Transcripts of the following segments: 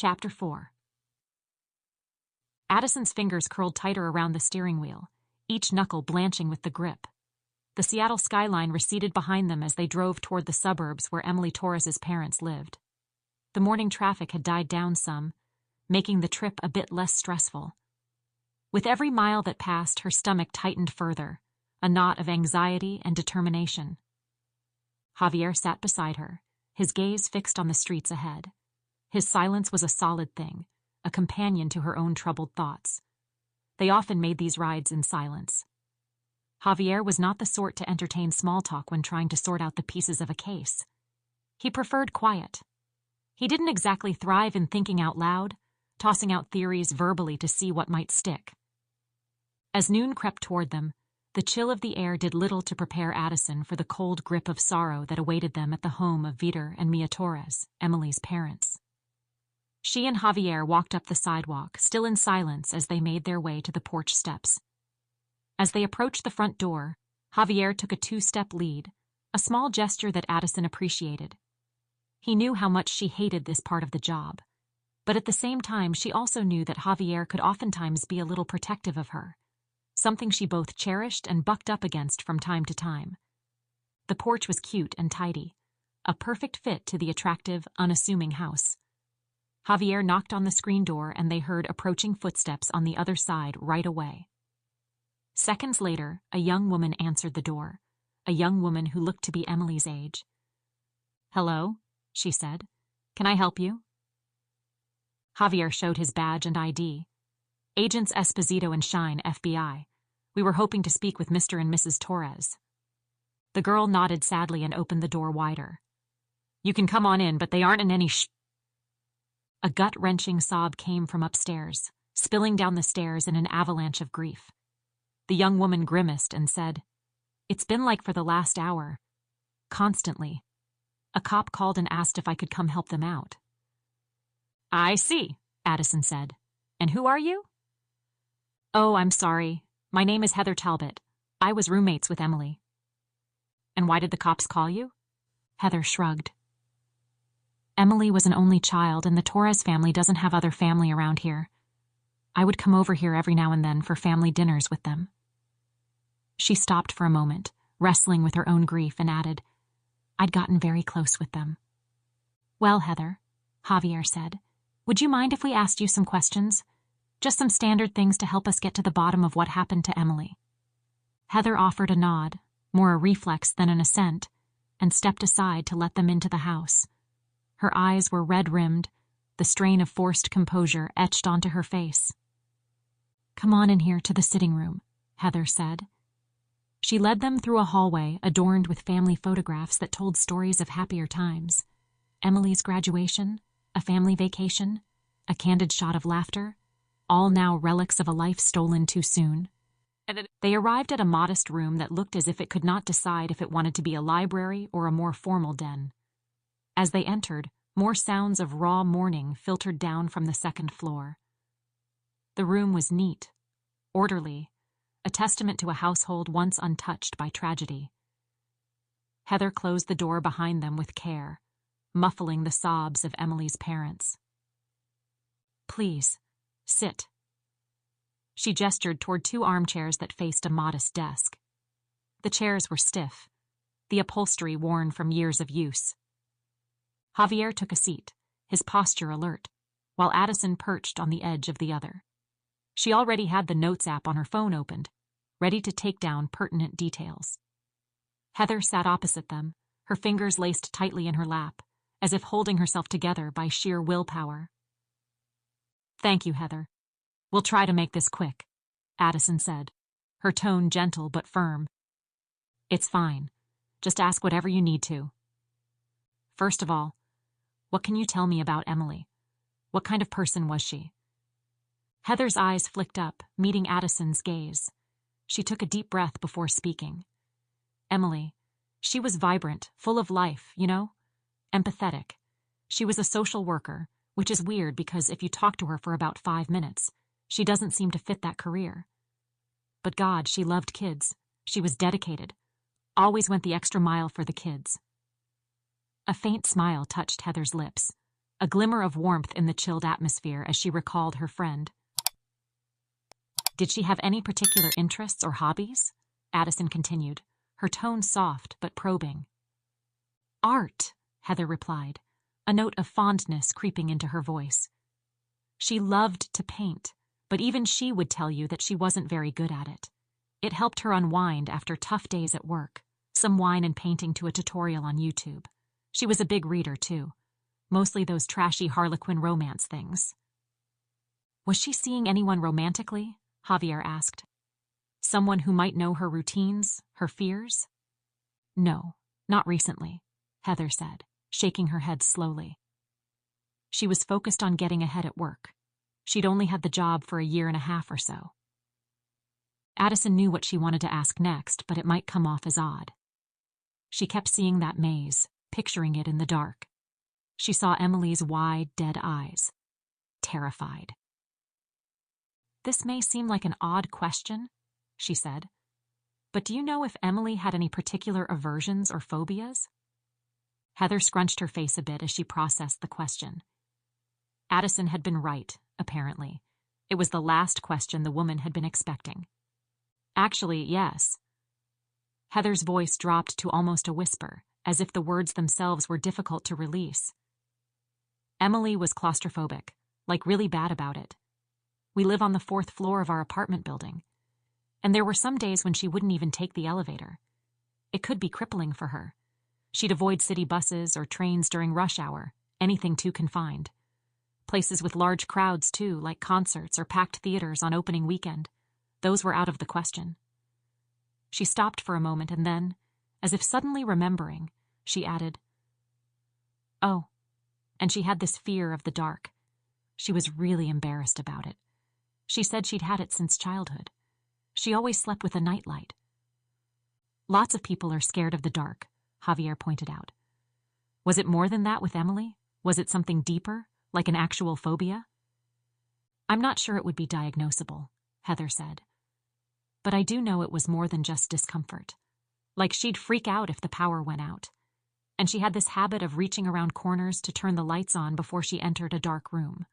Chapter 4. Addison's fingers curled tighter around the steering wheel, each knuckle blanching with the grip. The Seattle skyline receded behind them as they drove toward the suburbs where Emily Torres's parents lived. The morning traffic had died down some, making the trip a bit less stressful. With every mile that passed, her stomach tightened further, a knot of anxiety and determination. Javier sat beside her, his gaze fixed on the streets ahead. His silence was a solid thing, a companion to her own troubled thoughts. They often made these rides in silence. Javier was not the sort to entertain small talk when trying to sort out the pieces of a case. He preferred quiet. He didn't exactly thrive in thinking out loud, tossing out theories verbally to see what might stick. As noon crept toward them, the chill of the air did little to prepare Addison for the cold grip of sorrow that awaited them at the home of Vitor and Mia Torres, Emily's parents. She and Javier walked up the sidewalk, still in silence as they made their way to the porch steps. As they approached the front door, Javier took a two-step lead, a small gesture that Addison appreciated. He knew how much she hated this part of the job, but at the same time she also knew that Javier could oftentimes be a little protective of her, something she both cherished and bucked up against from time to time. The porch was cute and tidy, a perfect fit to the attractive, unassuming house. Javier knocked on the screen door and they heard approaching footsteps on the other side right away. Seconds later, a young woman answered the door, a young woman who looked to be Emily's age. "Hello," she said. "Can I help you?" Javier showed his badge and ID. "Agents Esposito and Shine, FBI. We were hoping to speak with Mr. and Mrs. Torres." The girl nodded sadly and opened the door wider. "You can come on in, but they aren't in any A gut-wrenching sob came from upstairs, spilling down the stairs in an avalanche of grief. The young woman grimaced and said, "It's been like for the last hour. Constantly. A cop called and asked if I could come help them out." "I see," Addison said. "And who are you?" "Oh, I'm sorry. My name is Heather Talbot. I was roommates with Emily." "And why did the cops call you?" Heather shrugged. "Emily was an only child, and the Torres family doesn't have other family around here. I would come over here every now and then for family dinners with them." She stopped for a moment, wrestling with her own grief, and added, "I'd gotten very close with them." "Well, Heather," Javier said, "would you mind if we asked you some questions? Just some standard things to help us get to the bottom of what happened to Emily." Heather offered a nod, more a reflex than an assent, and stepped aside to let them into the house. Her eyes were red-rimmed, the strain of forced composure etched onto her face. "Come on in here to the sitting room," Heather said. She led them through a hallway adorned with family photographs that told stories of happier times. Emily's graduation, a family vacation, a candid shot of laughter, all now relics of a life stolen too soon. They arrived at a modest room that looked as if it could not decide if it wanted to be a library or a more formal den. As they entered, more sounds of raw mourning filtered down from the second floor. The room was neat, orderly, a testament to a household once untouched by tragedy. Heather closed the door behind them with care, muffling the sobs of Emily's parents. "Please, sit." She gestured toward two armchairs that faced a modest desk. The chairs were stiff, the upholstery worn from years of use. Javier took a seat, his posture alert, while Addison perched on the edge of the other. She already had the Notes app on her phone opened, ready to take down pertinent details. Heather sat opposite them, her fingers laced tightly in her lap, as if holding herself together by sheer willpower. "Thank you, Heather. We'll try to make this quick," Addison said, her tone gentle but firm. "It's fine. Just ask whatever you need to. First of all, what can you tell me about Emily? What kind of person was she?" Heather's eyes flicked up, meeting Addison's gaze. She took a deep breath before speaking. "Emily, she was vibrant, full of life, you know? Empathetic. She was a social worker, which is weird because if you talk to her for about 5 minutes, she doesn't seem to fit that career. But God, she loved kids. She was dedicated. Always went the extra mile for the kids." A faint smile touched Heather's lips, a glimmer of warmth in the chilled atmosphere as she recalled her friend. Did she have any particular interests or hobbies? Addison continued, her tone soft but probing. Art, Heather replied, a note of fondness creeping into her voice. She loved to paint, but even she would tell you that she wasn't very good at it. It helped her unwind after tough days at work, some wine and painting to a tutorial on YouTube. She was a big reader, too, mostly those trashy Harlequin romance things. Was she seeing anyone romantically? Javier asked. Someone who might know her routines, her fears? No, not recently, Heather said, shaking her head slowly. She was focused on getting ahead at work. She'd only had the job for a year and a half or so. Addison knew what she wanted to ask next, but it might come off as odd. She kept seeing that maze, picturing it in the dark. She saw Emily's wide, dead eyes, terrified. This may seem like an odd question, she said, but do you know if Emily had any particular aversions or phobias? Heather scrunched her face a bit as she processed the question. Addison had been right, apparently. It was the last question the woman had been expecting. Actually, yes. Heather's voice dropped to almost a whisper, as if the words themselves were difficult to release. Emily was claustrophobic, like really bad about it. We live on the 4th floor of our apartment building, and there were some days when she wouldn't even take the elevator. It could be crippling for her. She'd avoid city buses or trains during rush hour, anything too confined. Places with large crowds, too, like concerts or packed theaters on opening weekend. Those were out of the question. She stopped for a moment and then, as if suddenly remembering, she added, "Oh," and she had this fear of the dark. She was really embarrassed about it. She said she'd had it since childhood. She always slept with a nightlight. Lots of people are scared of the dark, Javier pointed out. Was it more than that with Emily? Was it something deeper, like an actual phobia? I'm not sure it would be diagnosable, Heather said. But I do know it was more than just discomfort. Like she'd freak out if the power went out. And she had this habit of reaching around corners to turn the lights on before she entered a dark room.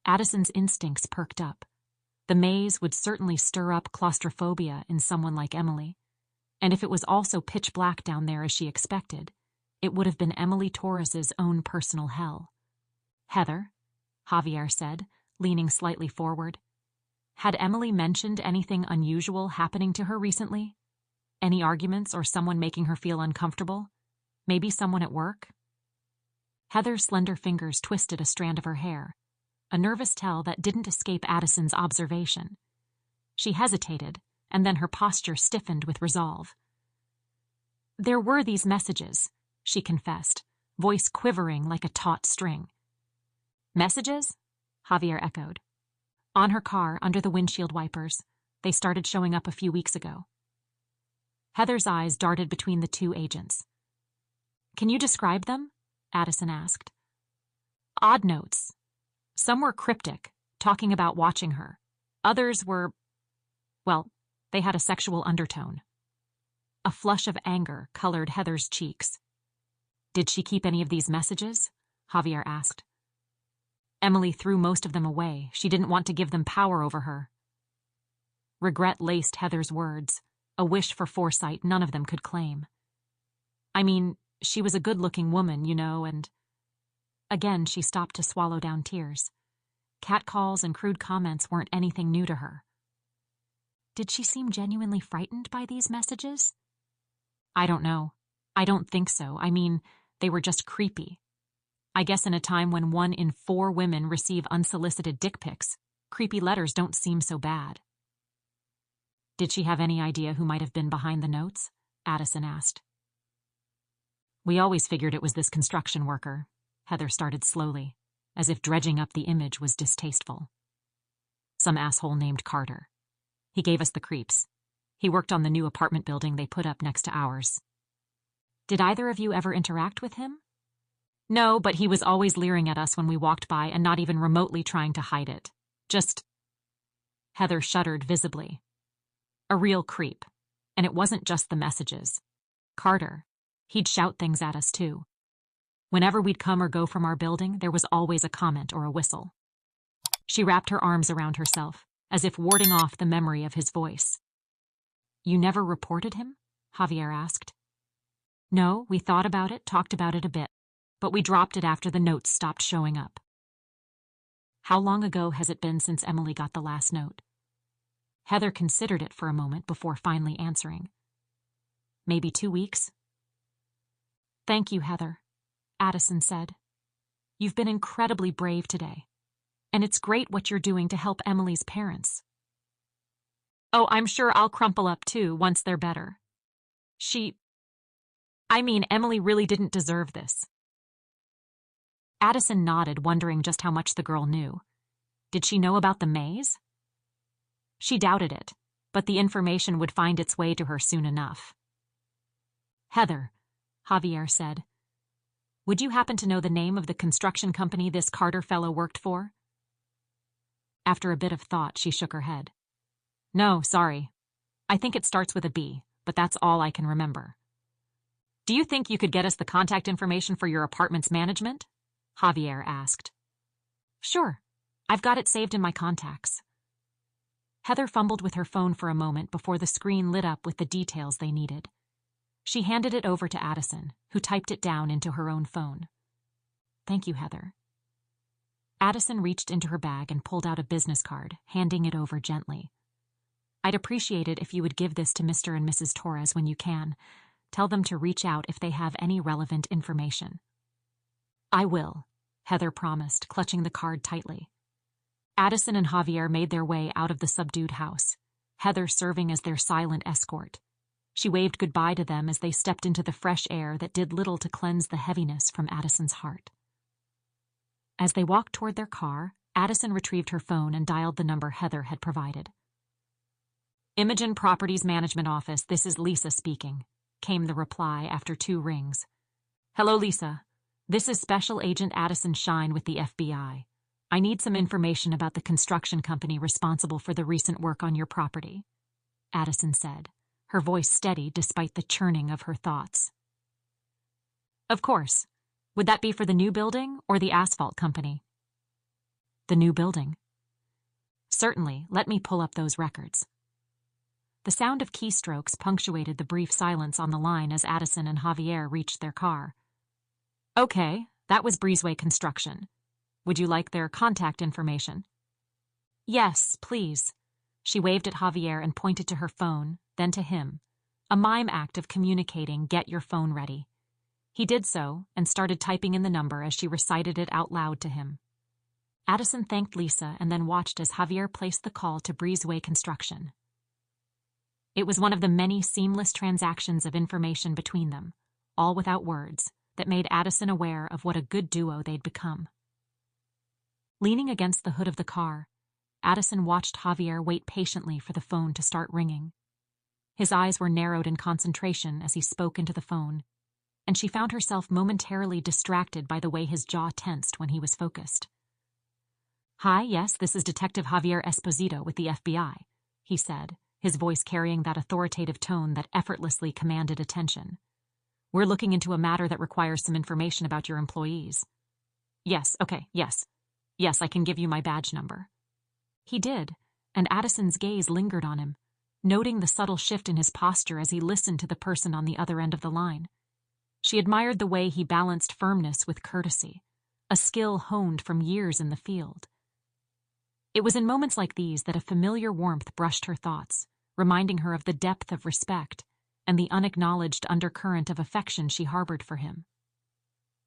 Addison's instincts perked up. The maze would certainly stir up claustrophobia in someone like Emily. And if it was also pitch black down there as she expected, it would have been Emily Torres's own personal hell. Heather, Javier said, leaning slightly forward. Had Emily mentioned anything unusual happening to her recently? Any arguments or someone making her feel uncomfortable? Maybe someone at work? Heather's slender fingers twisted a strand of her hair, a nervous tell that didn't escape Addison's observation. She hesitated, and then her posture stiffened with resolve. There were these messages, she confessed, voice quivering like a taut string. Messages? Javier echoed. On her car, under the windshield wipers. They started showing up a few weeks ago. Heather's eyes darted between the two agents. Can you describe them? Addison asked. Odd notes. Some were cryptic, talking about watching her. Others were, well, they had a sexual undertone. A flush of anger colored Heather's cheeks. Did she keep any of these messages? Javier asked. Emily threw most of them away. She didn't want to give them power over her. Regret laced Heather's words, a wish for foresight none of them could claim. I mean, she was a good-looking woman, you know, and... Again, she stopped to swallow down tears. Catcalls and crude comments weren't anything new to her. Did she seem genuinely frightened by these messages? I don't know. I don't think so. I mean, they were just creepy. I guess in a time when 1 in 4 women receive unsolicited dick pics, creepy letters don't seem so bad. Did she have any idea who might have been behind the notes? Addison asked. We always figured it was this construction worker. Heather started slowly, as if dredging up the image was distasteful. Some asshole named Carter. He gave us the creeps. He worked on the new apartment building they put up next to ours. Did either of you ever interact with him? No, but he was always leering at us when we walked by and not even remotely trying to hide it. Just... Heather shuddered visibly. A real creep. And it wasn't just the messages. Carter. He'd shout things at us, too. Whenever we'd come or go from our building, there was always a comment or a whistle. She wrapped her arms around herself, as if warding off the memory of his voice. You never reported him? Javier asked. No, we thought about it, talked about it a bit, but we dropped it after the notes stopped showing up. How long ago has it been since Emily got the last note? Heather considered it for a moment before finally answering. Maybe 2 weeks? Thank you, Heather, Addison said. You've been incredibly brave today, and it's great what you're doing to help Emily's parents. Oh, I'm sure I'll crumple up too once they're better. Emily really didn't deserve this. Addison nodded, wondering just how much the girl knew. Did she know about the maze? She doubted it, but the information would find its way to her soon enough. Heather, Javier said, would you happen to know the name of the construction company this Carter fellow worked for? After a bit of thought, she shook her head. No, sorry. I think it starts with a B, but that's all I can remember. Do you think you could get us the contact information for your apartment's management? Javier asked. Sure. I've got it saved in my contacts. Heather fumbled with her phone for a moment before the screen lit up with the details they needed. She handed it over to Addison, who typed it down into her own phone. Thank you, Heather. Addison reached into her bag and pulled out a business card, handing it over gently. I'd appreciate it if you would give this to Mr. and Mrs. Torres when you can. Tell them to reach out if they have any relevant information. I will, Heather promised, clutching the card tightly. Addison and Javier made their way out of the subdued house, Heather serving as their silent escort. She waved goodbye to them as they stepped into the fresh air that did little to cleanse the heaviness from Addison's heart. As they walked toward their car, Addison retrieved her phone and dialed the number Heather had provided. Imogen Properties Management Office, this is Lisa speaking, came the reply after 2 rings. Hello, Lisa. This is Special Agent Addison Shine with the FBI. I need some information about the construction company responsible for the recent work on your property, Addison said, her voice steady despite the churning of her thoughts. Of course. Would that be for the new building or the asphalt company? The new building. Certainly, let me pull up those records. The sound of keystrokes punctuated the brief silence on the line as Addison and Javier reached their car. Okay, that was Breezeway Construction. Would you like their contact information? Yes, please. She waved at Javier and pointed to her phone, then to him. A mime act of communicating, get your phone ready. He did so and started typing in the number as she recited it out loud to him. Addison thanked Lisa and then watched as Javier placed the call to Breezeway Construction. It was one of the many seamless transactions of information between them, all without words, that made Addison aware of what a good duo they'd become. Leaning against the hood of the car, Addison watched Javier wait patiently for the phone to start ringing. His eyes were narrowed in concentration as he spoke into the phone, and she found herself momentarily distracted by the way his jaw tensed when he was focused. Hi, yes, this is Detective Javier Esposito with the FBI, he said, his voice carrying that authoritative tone that effortlessly commanded attention. We're looking into a matter that requires some information about your employees. Yes, okay, yes. Yes, I can give you my badge number. He did, and Addison's gaze lingered on him, noting the subtle shift in his posture as he listened to the person on the other end of the line. She admired the way he balanced firmness with courtesy, a skill honed from years in the field. It was in moments like these that a familiar warmth brushed her thoughts, reminding her of the depth of respect and the unacknowledged undercurrent of affection she harbored for him.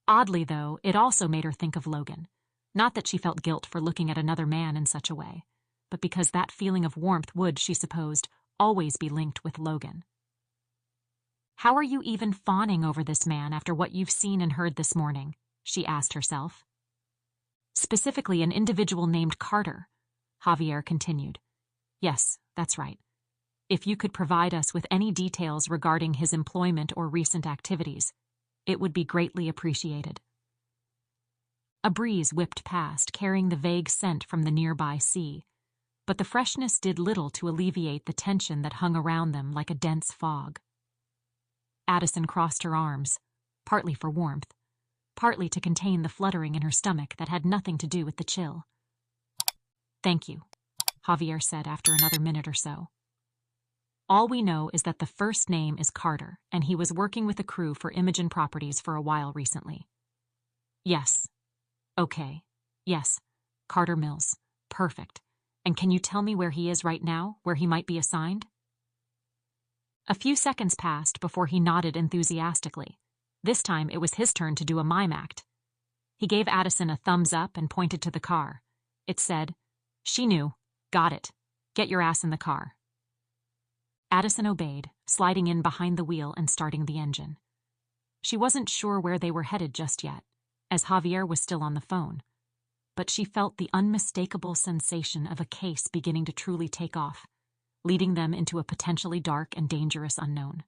Oddly, though, it also made her think of Logan. Not that she felt guilt for looking at another man in such a way, but because that feeling of warmth would, she supposed, always be linked with Logan. How are you even fawning over this man after what you've seen and heard this morning? She asked herself. Specifically an individual named Carter, Javier continued. Yes, that's right. If you could provide us with any details regarding his employment or recent activities, it would be greatly appreciated. A breeze whipped past, carrying the vague scent from the nearby sea, but the freshness did little to alleviate the tension that hung around them like a dense fog. Addison crossed her arms, partly for warmth, partly to contain the fluttering in her stomach that had nothing to do with the chill. "Thank you," Javier said after another minute or so. "All we know is that the first name is Carter, and he was working with a crew for Imogen Properties for a while recently." "Yes. Okay. Yes. Carter Mills. Perfect. And can you tell me where he is right now, where he might be assigned?" A few seconds passed before he nodded enthusiastically. This time it was his turn to do a mime act. He gave Addison a thumbs up and pointed to the car. It said, "She knew. Got it. Get your ass in the car." Addison obeyed, sliding in behind the wheel and starting the engine. She wasn't sure where they were headed just yet, as Javier was still on the phone, but she felt the unmistakable sensation of a case beginning to truly take off, leading them into a potentially dark and dangerous unknown.